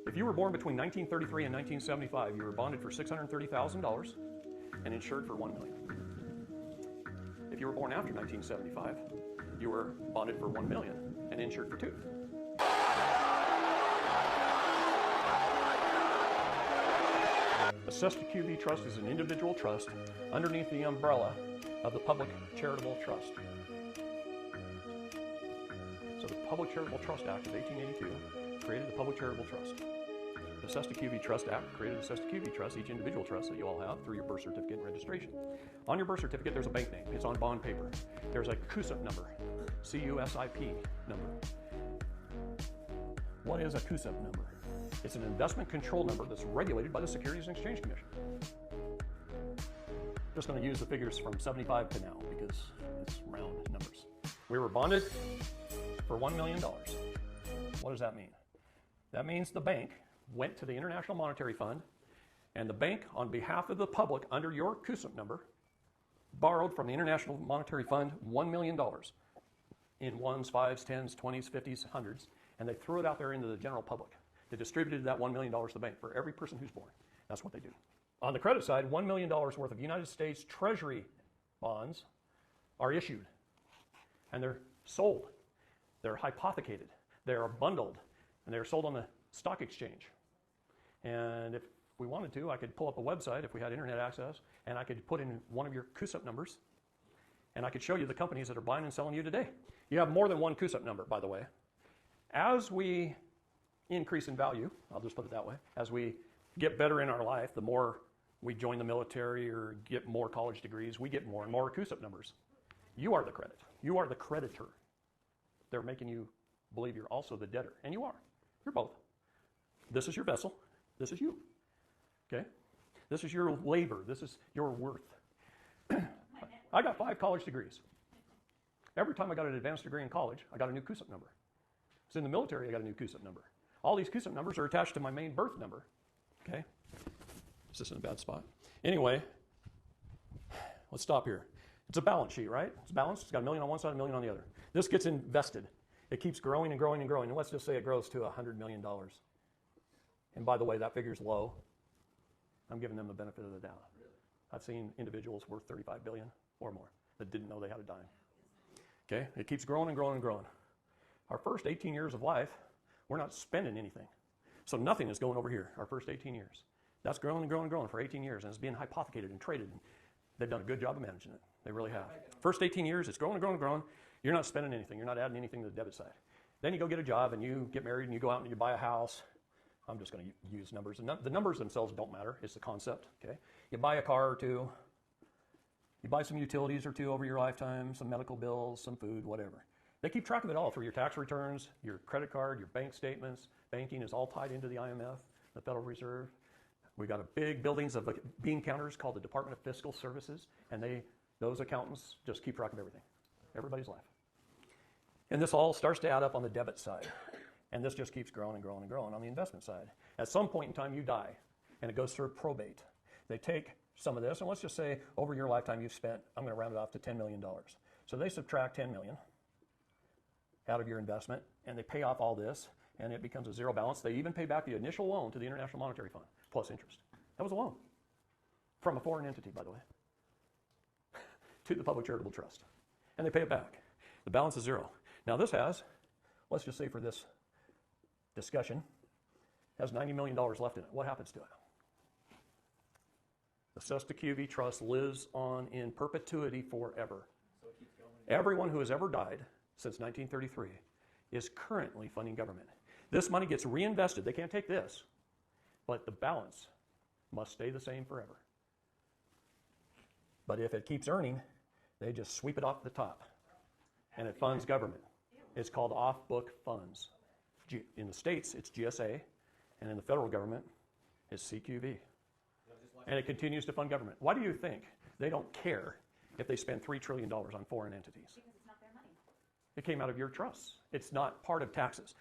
If you were born between 1933 and 1975, you were bonded for $630,000 and insured for $1 million. If you were born after 1975, you were bonded for $1 million and insured for $2 million. A Cesta QV Trust is an individual trust underneath the umbrella of the Public Charitable Trust. So the Public Charitable Trust Act of 1882 created the Public Charitable Trust. The Cesta QV Trust Act created the Cesta QV Trust, each individual trust that you all have through your birth certificate and registration. On your birth certificate, there's a bank name. It's on bond paper. There's a CUSIP number, C-U-S-I-P number. What is a CUSIP number? It's an investment control number that's regulated by the Securities and Exchange Commission. Just going to use the figures from 75 to now because it's round numbers. We were bonded for $1 million. What does that mean? That means the bank went to the International Monetary Fund, and the bank, on behalf of the public under your CUSIP number, borrowed from the International Monetary Fund $1 million in ones, fives, tens, 20s, 50s, hundreds, and they threw it out there into the general public. They distributed that $1 million to the bank for every person who's born. That's what they do. On the credit side, $1 million worth of United States Treasury bonds are issued, and they're sold. They're hypothecated. They're bundled, and they're sold on the stock exchange. And if we wanted to, I could pull up a website if we had internet access, and I could put in one of your CUSIP numbers, and I could show you the companies that are buying and selling you today. You have more than one CUSIP number, by the way. As we increase in value, I'll just put it that way, as we get better in our life, the more we join the military or get more college degrees, we get more and more CUSIP numbers. You are the credit. You are the creditor. They're making you believe you're also the debtor, and you are. You're both. This is your vessel. This is you. Okay? This is your labor. This is your worth. I got 5 college degrees. Every time I got an advanced degree in college, I got a new CUSIP number. So in the military, I got a new CUSIP number. All these CUSIP numbers are attached to my main birth number. Okay? Is this in a bad spot? Anyway, let's stop here. It's a balance sheet, right? It's balanced. It's got $1 million on one side, $1 million on the other. This gets invested. It keeps growing and growing and growing. And let's just say it grows to $100 million. And by the way, that figure's low. I'm giving them the benefit of the doubt. I've seen individuals worth $35 billion or more that didn't know they had a dime. Okay? It keeps growing and growing and growing. Our first 18 years of life, we're not spending anything. So nothing is going over here, our first 18 years. That's growing and growing and growing for 18 years, and it's being hypothecated and traded. They've done a good job of managing it. They really have. First 18 years, it's growing and growing and growing. You're not spending anything. You're not adding anything to the debit side. Then you go get a job, and you get married, and you go out and you buy a house. I'm just going to use numbers. The numbers themselves don't matter. It's the concept. Okay? You buy a car or two. You buy some utilities or two over your lifetime, some medical bills, some food, whatever. They keep track of it all through your tax returns, your credit card, your bank statements. Banking is all tied into the IMF, the Federal Reserve. We've got a big buildings of bean counters called the Department of Fiscal Services, and those accountants just keep track of everything, everybody's life. And this all starts to add up on the debit side, and this just keeps growing and growing and growing on the investment side. At some point in time, you die, and it goes through probate. They take some of this, and let's just say over your lifetime you've spent, I'm going to round it off to $10 million. So they subtract $10 million out of your investment, and they pay off all this, and it becomes a zero balance. They even pay back the initial loan to the International Monetary Fund, plus interest. That was a loan from a foreign entity, by the way, to the Public Charitable Trust. And they pay it back. The balance is zero. Now this has, let's just say for this discussion, has $90 million left in it. What happens to it? The Cesta QV Trust lives on in perpetuity forever. So it keeps going. Everyone who has ever died since 1933 is currently funding government. This money gets reinvested. They can't take this, but the balance must stay the same forever. But if it keeps earning, they just sweep it off the top, and it funds government. It's called off-book funds. In the States, it's GSA, and in the federal government, it's CQV. And it continues to fund government. Why do you think they don't care if they spend $3 trillion on foreign entities? Because it's not their money. It came out of your trusts. It's not part of taxes.